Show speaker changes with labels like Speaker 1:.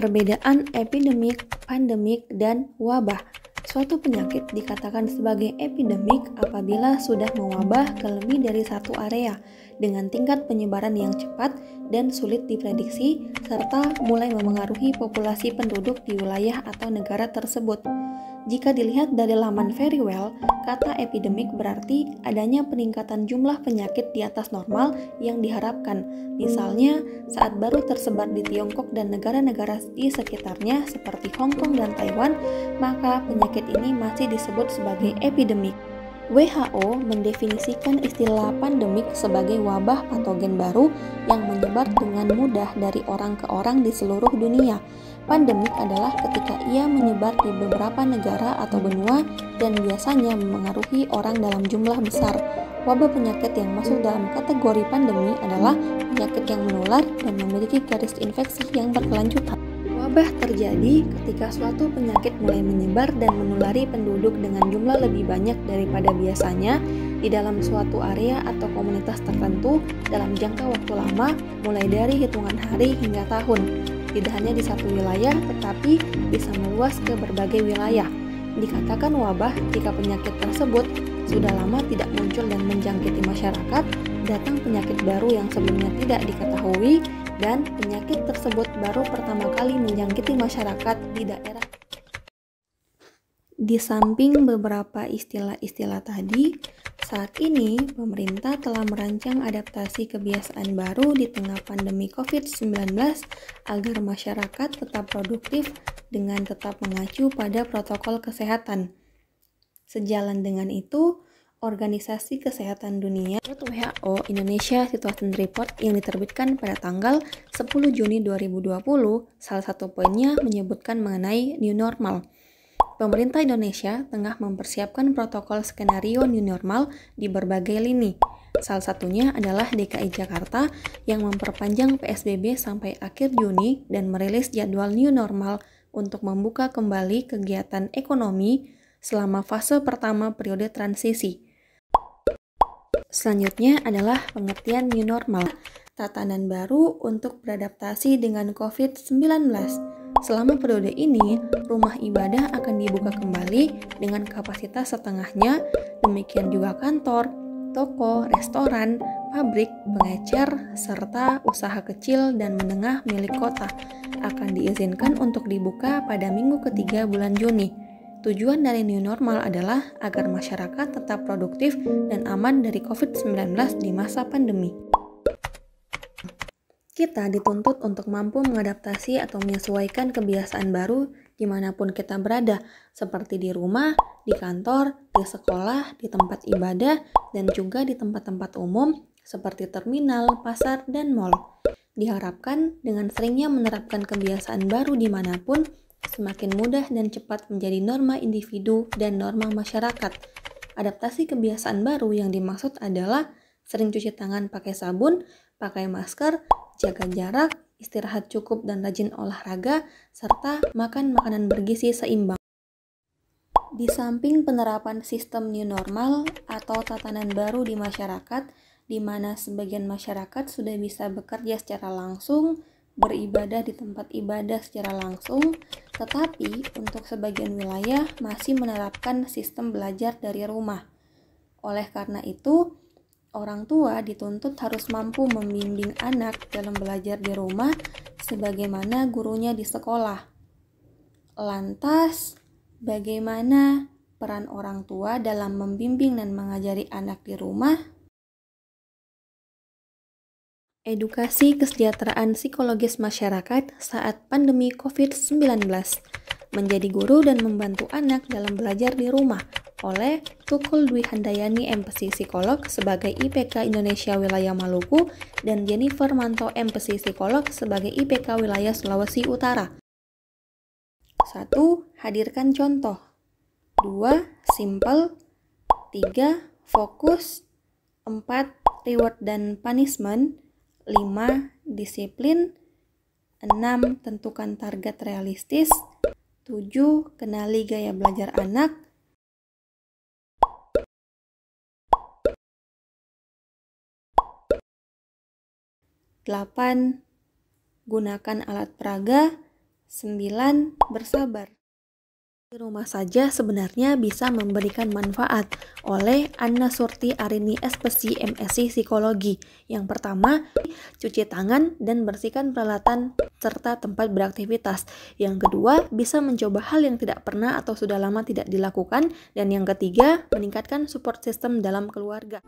Speaker 1: Perbedaan epidemik, pandemik, dan wabah. Suatu penyakit dikatakan sebagai epidemik apabila sudah mewabah ke lebih dari satu area dengan tingkat penyebaran yang cepat dan sulit diprediksi serta mulai memengaruhi populasi penduduk di wilayah atau negara tersebut. Jika dilihat dari laman Verywell, kata epidemik berarti adanya peningkatan jumlah penyakit di atas normal yang diharapkan. Misalnya, saat baru tersebar di Tiongkok dan negara-negara di sekitarnya seperti Hong Kong dan Taiwan, maka penyakit ini masih disebut sebagai epidemik. WHO mendefinisikan istilah pandemik sebagai wabah patogen baru yang menyebar dengan mudah dari orang ke orang di seluruh dunia. Pandemik adalah ketika ia menyebar di beberapa negara atau benua dan biasanya memengaruhi orang dalam jumlah besar. Wabah penyakit yang masuk dalam kategori pandemi adalah penyakit yang menular dan memiliki garis infeksi yang berkelanjutan. Wabah terjadi ketika suatu penyakit mulai menyebar dan menulari penduduk dengan jumlah lebih banyak daripada biasanya di dalam suatu area atau komunitas tertentu dalam jangka waktu lama, mulai dari hitungan hari hingga tahun. Tidak hanya di satu wilayah, tetapi bisa meluas ke berbagai wilayah. Dikatakan wabah jika penyakit tersebut sudah lama tidak muncul dan menjangkiti masyarakat, datang penyakit baru yang sebelumnya tidak diketahui, dan penyakit tersebut baru pertama kali menjangkiti masyarakat di daerah. Di samping beberapa istilah-istilah tadi, saat ini pemerintah telah merancang adaptasi kebiasaan baru di tengah pandemi COVID-19 agar masyarakat tetap produktif dengan tetap mengacu pada protokol kesehatan. Sejalan dengan itu, Organisasi Kesehatan Dunia (WHO) Indonesia Situation Report yang diterbitkan pada tanggal 10 Juni 2020, salah satu poinnya menyebutkan mengenai new normal. Pemerintah Indonesia tengah mempersiapkan protokol skenario new normal di berbagai lini. Salah satunya adalah DKI Jakarta yang memperpanjang PSBB sampai akhir Juni dan merilis jadwal new normal untuk membuka kembali kegiatan ekonomi selama fase pertama periode transisi. Selanjutnya adalah pengertian new normal, tatanan baru untuk beradaptasi dengan COVID-19. Selama periode ini, rumah ibadah akan dibuka kembali dengan kapasitas setengahnya, demikian juga kantor, toko, restoran, pabrik, pengecer, serta usaha kecil dan menengah milik kota akan diizinkan untuk dibuka pada minggu ketiga bulan Juni. Tujuan dari new normal adalah agar masyarakat tetap produktif dan aman dari COVID-19 di masa pandemi. Kita dituntut untuk mampu mengadaptasi atau menyesuaikan kebiasaan baru dimanapun kita berada, seperti di rumah, di kantor, di sekolah, di tempat ibadah, dan juga di tempat-tempat umum seperti terminal, pasar, dan mal. Diharapkan dengan seringnya menerapkan kebiasaan baru dimanapun, semakin mudah dan cepat menjadi norma individu dan norma masyarakat. Adaptasi kebiasaan baru yang dimaksud adalah sering cuci tangan pakai sabun, pakai masker, jaga jarak, istirahat cukup dan rajin olahraga, serta makan makanan bergizi seimbang. Di samping penerapan sistem new normal atau tatanan baru di masyarakat, di mana sebagian masyarakat sudah bisa bekerja secara langsung, beribadah di tempat ibadah secara langsung, tetapi untuk sebagian wilayah masih menerapkan sistem belajar dari rumah. Oleh karena itu, orang tua dituntut harus mampu membimbing anak dalam belajar di rumah sebagaimana gurunya di sekolah. Lantas, bagaimana peran orang tua dalam membimbing dan mengajari anak di rumah? Edukasi kesejahteraan psikologis masyarakat saat pandemi COVID-19. Menjadi guru dan membantu anak dalam belajar di rumah oleh Tukul Dwi Handayani MPC Psikolog sebagai IPK Indonesia Wilayah Maluku dan Jennifer Manto MPC Psikolog sebagai IPK Wilayah Sulawesi Utara. 1. Hadirkan contoh. 2. Simple. 3. Fokus. 4. Reward dan punishment. 5. Disiplin. 6. Tentukan target realistis. 7. Kenali gaya belajar anak. 8. Gunakan alat peraga. 9. Bersabar. Di rumah saja sebenarnya bisa memberikan manfaat oleh Anna Surti Arini SPSI MSc Psikologi. Yang pertama, cuci tangan dan bersihkan peralatan serta tempat beraktivitas. Yang kedua, bisa mencoba hal yang tidak pernah atau sudah lama tidak dilakukan. Dan yang ketiga, meningkatkan support system dalam keluarga.